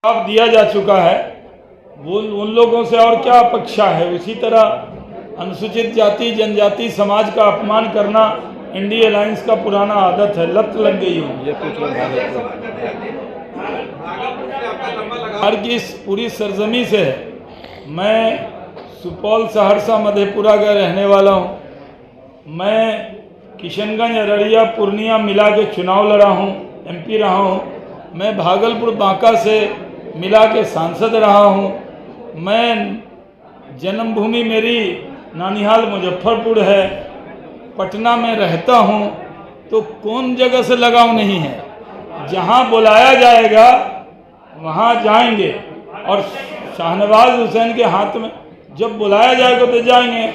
जवाब दिया जा चुका है। वो उन लोगों से और क्या अपेक्षा है। उसी तरह अनुसूचित जाति जनजाति समाज का अपमान करना इंडिया अलायंस का पुराना आदत है, लत लग गई है। बिहार की इस पूरी सरजमी से मैं सुपौल, सहरसा, मधेपुरा का रहने वाला हूँ। मैं किशनगंज, अररिया, पूर्णिया मिला के चुनाव लड़ा हूँ, एमपी रहा हूँ। मैं भागलपुर, बांका से मिला के सांसद रहा हूँ। मैं जन्मभूमि मेरी नानिहाल मुजफ्फरपुर है, पटना में रहता हूँ। तो कौन जगह से लगाव नहीं है। जहाँ बुलाया जाएगा वहाँ जाएंगे। और शाहनवाज हुसैन के हाथ में जब बुलाया जाएगा तो जाएंगे,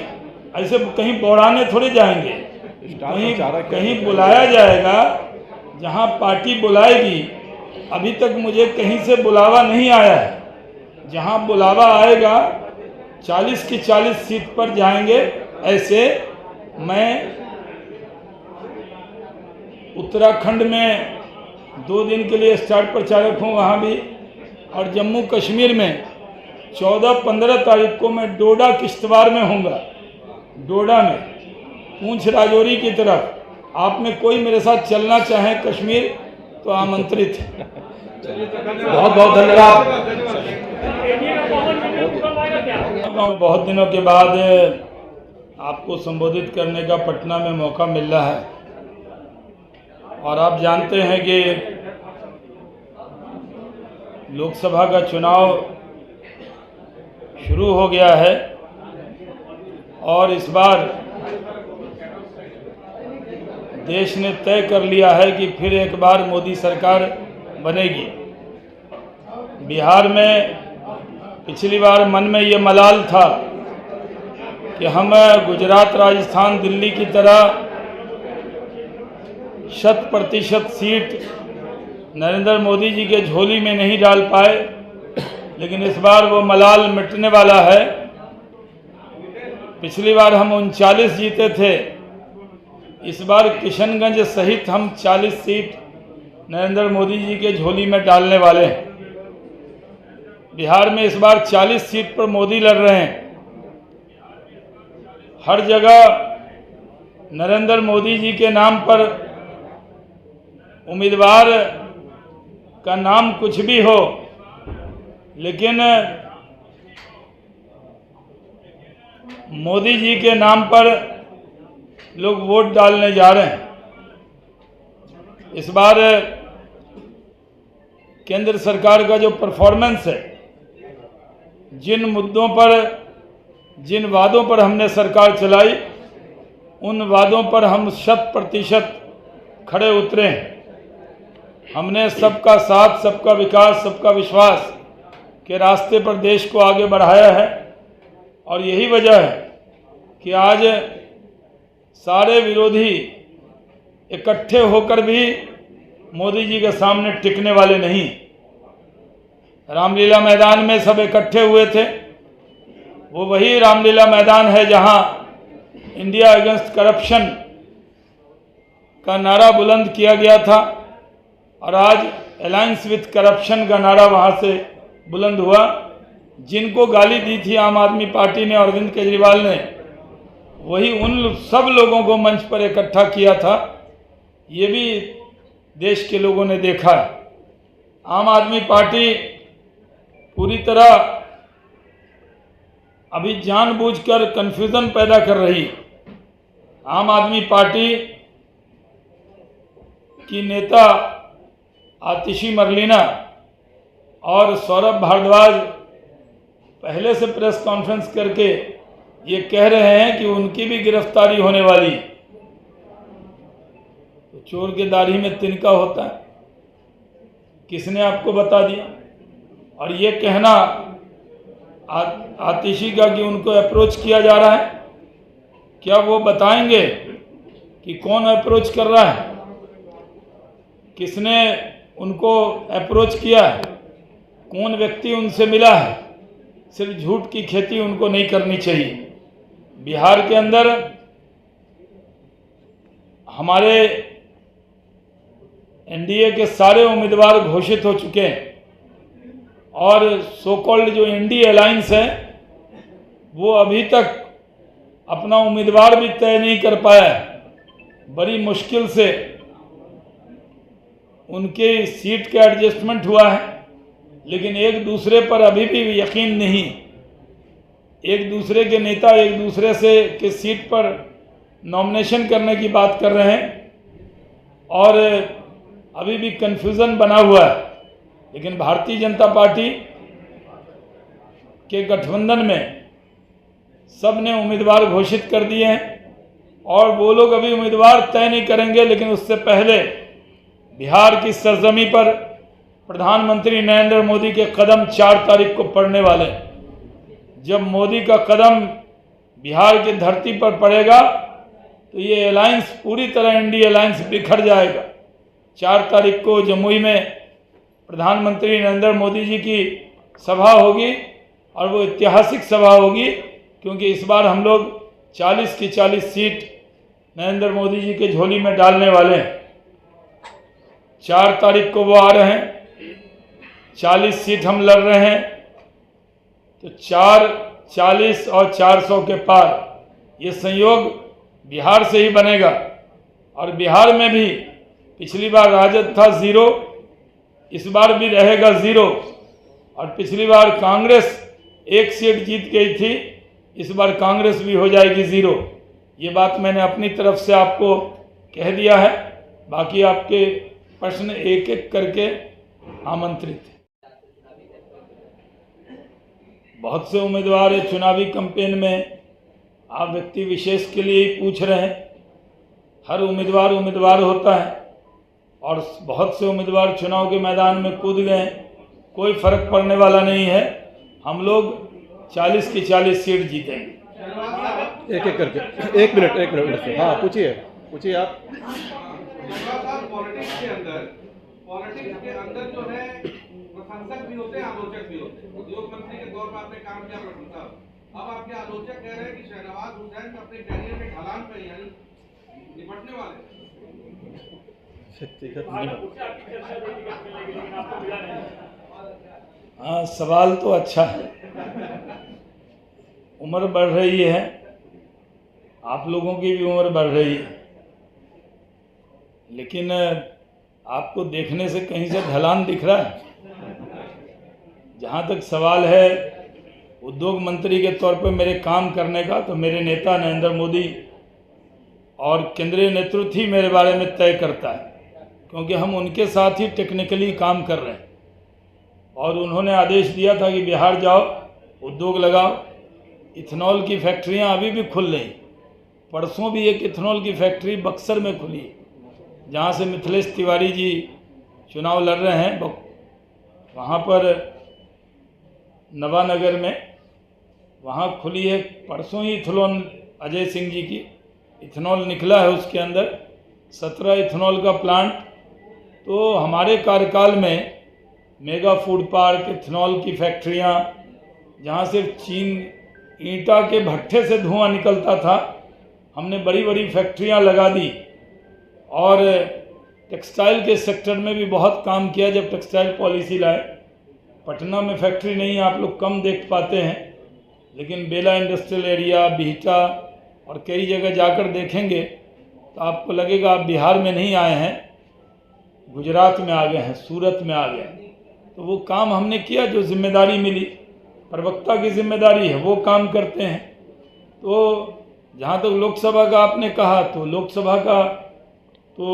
ऐसे कहीं बौड़ाने थोड़े जाएंगे। कहीं बुलाया जाएगा, जहाँ पार्टी बुलाएगी। अभी तक मुझे कहीं से बुलावा नहीं आया है। जहाँ बुलावा आएगा 40 की 40 सीट पर जाएंगे। ऐसे मैं उत्तराखंड में 2 दिन के लिए स्टार प्रचारक हूँ, वहाँ भी। और जम्मू कश्मीर में 14-15 तारीख को मैं डोडा किश्तवाड़ में होऊंगा। डोडा में पूंछ राजौरी की तरफ। आप में कोई मेरे साथ चलना चाहे कश्मीर तो आमंत्रित है। बहुत बहुत धन्यवाद। बहुत दिनों के बाद आपको संबोधित करने का पटना में मौका मिल रहा है। और आप जानते हैं कि लोकसभा का चुनाव शुरू हो गया है और इस बार देश ने तय कर लिया है कि फिर एक बार मोदी सरकार बनेगी। बिहार में पिछली बार मन में ये मलाल था कि हम गुजरात, राजस्थान, दिल्ली की तरह 100% सीट नरेंद्र मोदी जी के झोली में नहीं डाल पाए। लेकिन इस बार वो मलाल मिटने वाला है। पिछली बार हम 39 जीते थे, इस बार किशनगंज सहित हम 40 सीट नरेंद्र मोदी जी के झोली में डालने वाले हैं। बिहार में इस बार 40 सीट पर मोदी लड़ रहे हैं। हर जगह नरेंद्र मोदी जी के नाम पर उम्मीदवार का नाम कुछ भी हो, लेकिन मोदी जी के नाम पर लोग वोट डालने जा रहे हैं। इस बार केंद्र सरकार का जो परफॉर्मेंस है, जिन मुद्दों पर, जिन वादों पर हमने सरकार चलाई, उन वादों पर हम 100% खड़े उतरे हैं। हमने सबका साथ, सबका विकास, सबका विश्वास के रास्ते पर देश को आगे बढ़ाया है। और यही वजह है कि आज सारे विरोधी इकट्ठे होकर भी मोदी जी के सामने टिकने वाले नहीं। रामलीला मैदान में सब इकट्ठे हुए थे। वो वही रामलीला मैदान है जहां इंडिया अगेंस्ट करप्शन का नारा बुलंद किया गया था। और आज अलायंस विथ करप्शन का नारा वहां से बुलंद हुआ। जिनको गाली दी थी आम आदमी पार्टी ने, अरविंद केजरीवाल ने, वही उन सब लोगों को मंच पर इकट्ठा किया था। ये भी देश के लोगों ने देखा है। आम आदमी पार्टी पूरी तरह अभी जानबूझकर कंफ्यूजन पैदा कर रही। आम आदमी पार्टी की नेता आतिशी मरलीना और सौरभ भारद्वाज पहले से प्रेस कॉन्फ्रेंस करके ये कह रहे हैं कि उनकी भी गिरफ्तारी होने वाली। तो चोर के दाढ़ी में तिनका होता है, किसने आपको बता दिया? और ये कहना आतिशी का कि उनको अप्रोच किया जा रहा है, क्या वो बताएंगे कि कौन अप्रोच कर रहा है, किसने उनको अप्रोच किया है, कौन व्यक्ति उनसे मिला है? सिर्फ झूठ की खेती उनको नहीं करनी चाहिए। बिहार के अंदर हमारे एनडीए के सारे उम्मीदवार घोषित हो चुके हैं। और सो कॉल्ड जो इंडी अलायंस है वो अभी तक अपना उम्मीदवार भी तय नहीं कर पाया। बड़ी मुश्किल से उनके सीट का एडजस्टमेंट हुआ है, लेकिन एक दूसरे पर अभी भी यकीन नहीं। एक दूसरे के नेता एक दूसरे से के सीट पर नॉमिनेशन करने की बात कर रहे हैं और अभी भी कन्फ्यूज़न बना हुआ है। लेकिन भारतीय जनता पार्टी के गठबंधन में सब ने उम्मीदवार घोषित कर दिए हैं और वो लोग अभी उम्मीदवार तय नहीं करेंगे, लेकिन उससे पहले बिहार की सरजमी पर प्रधानमंत्री नरेंद्र मोदी के कदम 4 तारीख को पड़ने वाले हैं। जब मोदी का कदम बिहार की धरती पर पड़ेगा तो ये अलायंस पूरी तरह इंडी अलायंस बिखर जाएगा। 4 तारीख को जमुई में प्रधानमंत्री नरेंद्र मोदी जी की सभा होगी और वो ऐतिहासिक सभा होगी, क्योंकि इस बार हम लोग 40 की 40 सीट नरेंद्र मोदी जी के झोली में डालने वाले हैं। 4 तारीख को वो आ रहे हैं, 40 सीट हम लड़ रहे हैं, तो 4, 40 और 400 के पार ये संयोग बिहार से ही बनेगा। और बिहार में भी पिछली बार राजद था 0, इस बार भी रहेगा 0, और पिछली बार कांग्रेस 1 सीट जीत गई थी, इस बार कांग्रेस भी हो जाएगी 0। ये बात मैंने अपनी तरफ से आपको कह दिया है। बाकी आपके प्रश्न एक एक करके आमंत्रित हैं। बहुत से उम्मीदवार हैं चुनावी कैंपेन में, आप व्यक्ति विशेष के लिए ही पूछ रहे हैं। हर उम्मीदवार होता है और बहुत से उम्मीदवार चुनाव के मैदान में कूद गए, कोई फर्क पड़ने वाला नहीं है। हम लोग 40 की 40 सीट जीतेंगे। एक एक करके, एक मिनट। हाँ, पूछिए आप। पॉलिटिक्स के अंदर जो है प्रशंसक भी होते हैं, आलोचक भी होते हैं। उद्योग मंत्री के तौर पर आपने काम किया प्रशंसक, अब आपके आलोचक कह रहे हैं कि शहनवाज हुसैन अपने कैरियर में ढलान पे यानी निपटने वाले। हाँ, सवाल तो अच्छा है। उम्र बढ़ रही है, आप लोगों की भी उम्र बढ़ रही है, लेकिन आपको देखने से कहीं से ढलान दिख रहा है? जहाँ तक सवाल है उद्योग मंत्री के तौर पर मेरे काम करने का, तो मेरे नेता नरेंद्र मोदी और केंद्रीय नेतृत्व ही मेरे बारे में तय करता है, क्योंकि हम उनके साथ ही टेक्निकली काम कर रहे हैं। और उन्होंने आदेश दिया था कि बिहार जाओ, उद्योग लगाओ। इथेनॉल की फैक्ट्रियां अभी भी खुल रही। परसों भी एक इथेनॉल की फैक्ट्री बक्सर में खुली, जहां से मिथिलेश तिवारी जी चुनाव लड़ रहे हैं। वहां पर नवानगर में वहां खुली है। परसों ही इथेनॉल अजय सिंह जी की इथेनॉल निकला है, उसके अंदर 17 इथेनॉल का प्लांट। तो हमारे कार्यकाल में मेगा फूड पार्क, इथेनॉल की फैक्ट्रियां, जहां सिर्फ चीन ईंटा के भट्ठे से धुआं निकलता था, हमने बड़ी बड़ी फैक्ट्रियां लगा दी। और टेक्सटाइल के सेक्टर में भी बहुत काम किया जब टेक्सटाइल पॉलिसी लाए। पटना में फैक्ट्री नहीं, आप लोग कम देख पाते हैं, लेकिन बेला इंडस्ट्रियल एरिया, बिहटा और कई जगह जाकर देखेंगे तो आपको लगेगा आप बिहार में नहीं आए हैं, गुजरात में आ गए हैं, सूरत में आ गए। तो वो काम हमने किया, जो जिम्मेदारी मिली, प्रवक्ता की जिम्मेदारी है, वो काम करते हैं। तो जहाँ तक लोकसभा का आपने कहा, तो लोकसभा का तो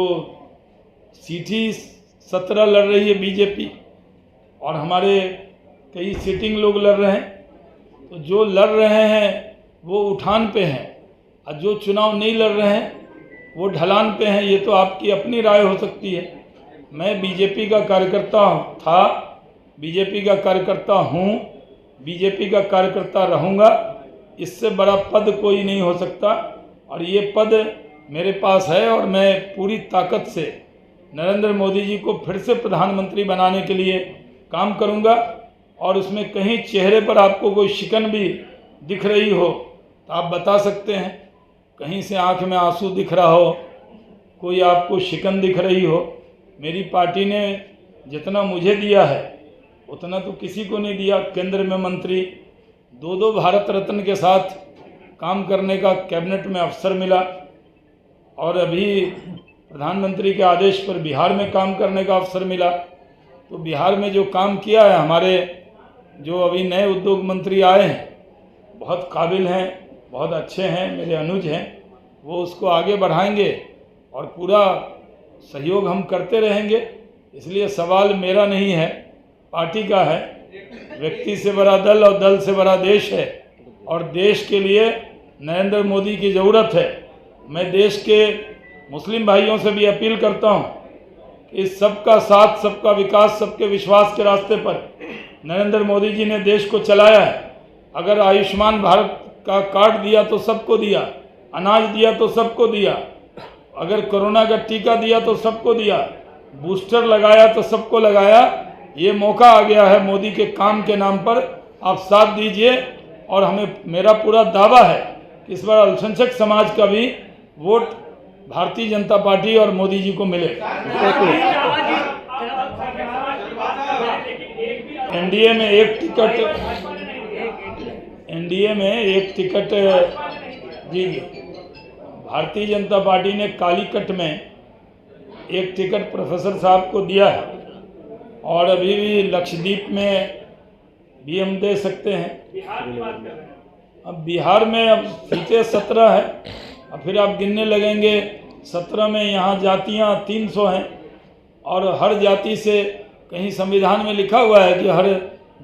सीट ही 17 लड़ रही है बीजेपी, और हमारे कई सिटिंग लोग लड़ रहे हैं। तो जो लड़ रहे हैं वो उठान पे हैं, और जो चुनाव नहीं लड़ रहे हैं वो ढलान पे हैं। ये तो आपकी अपनी राय हो सकती है। मैं बीजेपी का कार्यकर्ता था, बीजेपी का कार्यकर्ता हूँ, बीजेपी का कार्यकर्ता रहूँगा। इससे बड़ा पद कोई नहीं हो सकता, और ये पद मेरे पास है। और मैं पूरी ताकत से नरेंद्र मोदी जी को फिर से प्रधानमंत्री बनाने के लिए काम करूँगा। और उसमें कहीं चेहरे पर आपको कोई शिकन भी दिख रही हो तो आप बता सकते हैं। कहीं से आंख में आंसू दिख रहा हो, कोई आपको शिकन दिख रही हो, मेरी पार्टी ने जितना मुझे दिया है उतना तो किसी को नहीं दिया। केंद्र में मंत्री, 2 भारत रत्न के साथ काम करने का कैबिनेट में अवसर मिला, और अभी प्रधानमंत्री के आदेश पर बिहार में काम करने का अवसर मिला। तो बिहार में जो काम किया है, हमारे जो अभी नए उद्योग मंत्री आए हैं बहुत काबिल हैं, बहुत अच्छे हैं, मेरे अनुज हैं, वो उसको आगे बढ़ाएंगे और पूरा सहयोग हम करते रहेंगे। इसलिए सवाल मेरा नहीं है, पार्टी का है। व्यक्ति से बड़ा दल और दल से बड़ा देश है, और देश के लिए नरेंद्र मोदी की ज़रूरत है। मैं देश के मुस्लिम भाइयों से भी अपील करता हूं कि सबका साथ, सबका विकास, सबके विश्वास के रास्ते पर नरेंद्र मोदी जी ने देश को चलाया है। अगर आयुष्मान भारत का कार्ड दिया तो सबको दिया, अनाज दिया तो सबको दिया, अगर कोरोना का टीका दिया तो सबको दिया, बूस्टर लगाया तो सबको लगाया। ये मौका आ गया है मोदी के काम के नाम पर, आप साथ दीजिए। और मेरा पूरा दावा है कि इस बार अल्पसंख्यक समाज का भी वोट भारतीय जनता पार्टी और मोदी जी को मिले। एनडीए में एक टिकट जी, भारतीय जनता पार्टी ने कालीकट में एक टिकट प्रोफेसर साहब को दिया है, और अभी भी लक्षद्वीप में भी हम दे सकते हैं। अब बिहार में अब सीटें 17 है, अब फिर आप गिनने लगेंगे 17 में यहाँ जातियाँ 300 हैं, और हर जाति से कहीं संविधान में लिखा हुआ है कि हर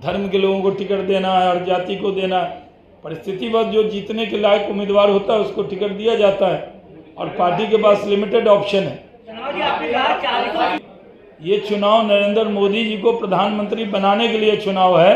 धर्म के लोगों को टिकट देना है, हर जाति को देना है। परिस्थितिवश जो जीतने के लायक उम्मीदवार होता है उसको टिकट दिया जाता है, और पार्टी के पास लिमिटेड ऑप्शन है। ये चुनाव नरेंद्र मोदी जी को प्रधानमंत्री बनाने के लिए चुनाव है।